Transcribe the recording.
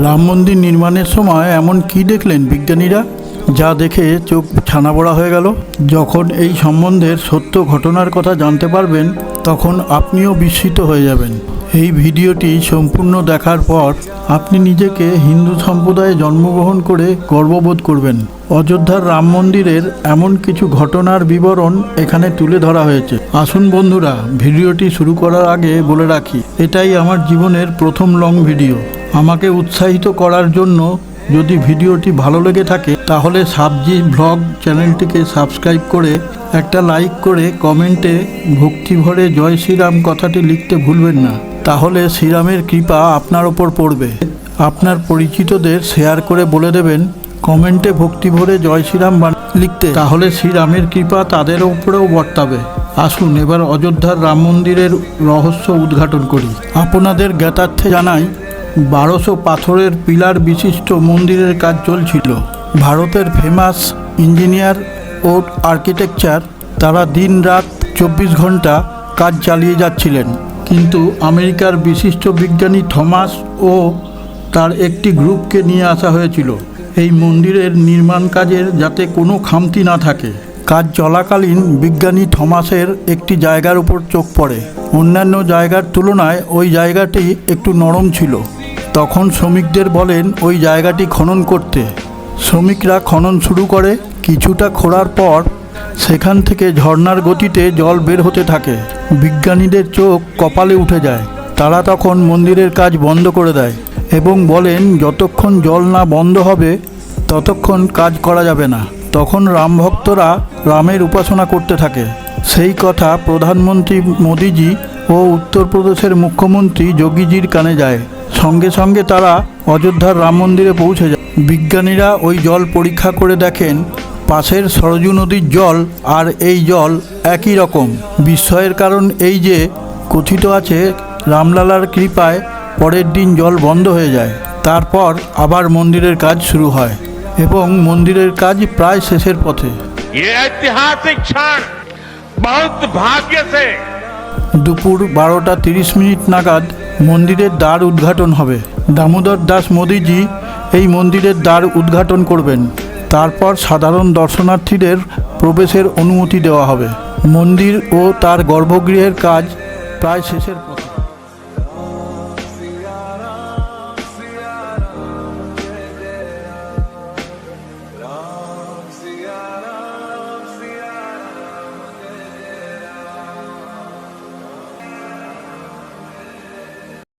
রাম মন্দির নির্মাণের সময় এমন কি দেখলেন বিজ্ঞানীরা, যা দেখে চোখ ছানাবড়া হয়ে গেল? যখন এই সম্বন্ধের সত্য ঘটনার কথা জানতে পারবেন, তখন আপনিও বিস্মিত হয়ে যাবেন। এই ভিডিওটি সম্পূর্ণ দেখার পর আপনি নিজেকে হিন্দু সম্প্রদায়ে জন্মগ্রহণ করে গর্ববোধ করবেন। অযোধ্যার রাম মন্দিরের এমন কিছু ঘটনার বিবরণ এখানে তুলে ধরা হয়েছে। আসুন বন্ধুরা, ভিডিওটি শুরু করার আগে বলে রাখি, এটাই আমার জীবনের প্রথম লং ভিডিও। আমাকে উৎসাহিত করার জন্য যদি ভিডিওটি ভালো লেগে থাকে, তাহলে সাবজি ব্লগ চ্যানেলটিকে সাবস্ক্রাইব করে একটা লাইক করে কমেন্টে ভক্তি ভরে জয় শ্রীরাম কথাটি লিখতে ভুলবেন না। তাহলে শ্রীরামের কৃপা আপনার ওপর পড়বে। আপনার পরিচিতদের শেয়ার করে বলে দেবেন কমেন্টে ভক্তি ভরে জয় শ্রীরাম লিখতে, তাহলে শ্রীরামের কৃপা তাদের ওপরেও বর্তাবে। আসুন এবার অযোধ্যার রাম মন্দিরের রহস্য উদ্ঘাটন করি। আপনাদের জ্ঞাতার্থে জানাই, 1200 পাথরের পিলার বিশিষ্ট মন্দিরের কাজ চলছিল। ভারতের ফেমাস ইঞ্জিনিয়ার ও আর্কিটেকচার তারা দিন রাত 24 ঘন্টা কাজ চালিয়ে যাচ্ছিলেন। কিন্তু আমেরিকার বিশিষ্ট বিজ্ঞানী থমাস ও তার একটি গ্রুপকে নিয়ে আসা হয়েছিল এই মন্দিরের নির্মাণ কাজের যাতে কোনো খামতি না থাকে। কাজ চলাকালীন বিজ্ঞানী থমাসের একটি জায়গার উপর চোখ পড়ে। অন্যান্য জায়গার তুলনায় ওই জায়গাটি একটু নরম ছিল। তখন শ্রমিকদের বলেন ওই জায়গাটি খনন করতে। শ্রমিকরা খনন শুরু করে। কিছুটা খোঁড়ার পর সেখান থেকে ঝর্ণার গতিতে জল বের হতে থাকে। বিজ্ঞানীদের চোখ কপালে উঠে যায়। তারা তখন মন্দিরের কাজ বন্ধ করে দেয় এবং বলেন যতক্ষণ জল না বন্ধ হবে ততক্ষণ কাজ করা যাবে না। তখন রাম ভক্তরা রামের উপাসনা করতে থাকে। সেই কথা প্রধানমন্ত্রী মোদিজি ও উত্তরপ্রদেশের মুখ্যমন্ত্রী যোগীজির কানে যায়। সঙ্গে সঙ্গে তারা অযোধ্যার রাম মন্দিরে পৌঁছে যায়। বিজ্ঞানীরা ওই জল পরীক্ষা করে দেখেন পাশের সরজু নদীর জল আর এই জল একই রকম। বিস্ময়ের কারণ এই যে কথিত আছে রামলালার কৃপায় পরের দিন জল বন্ধ হয়ে যায়। তারপর আবার মন্দিরের কাজ শুরু হয় এবং মন্দিরের কাজ প্রায় শেষের পথে। দুপুর 12টা 30 মিনিট নাগাদ মন্দিরের দ্বার উদ্ঘাটন হবে। দামোদর দাস মোদিজি এই মন্দিরের দ্বার উদ্ঘাটন করবেন। তারপর সাধারণ দর্শনার্থীদের প্রবেশের অনুমতি দেওয়া হবে। মন্দির ও তার গর্ভগৃহের কাজ প্রায় শেষের পথে।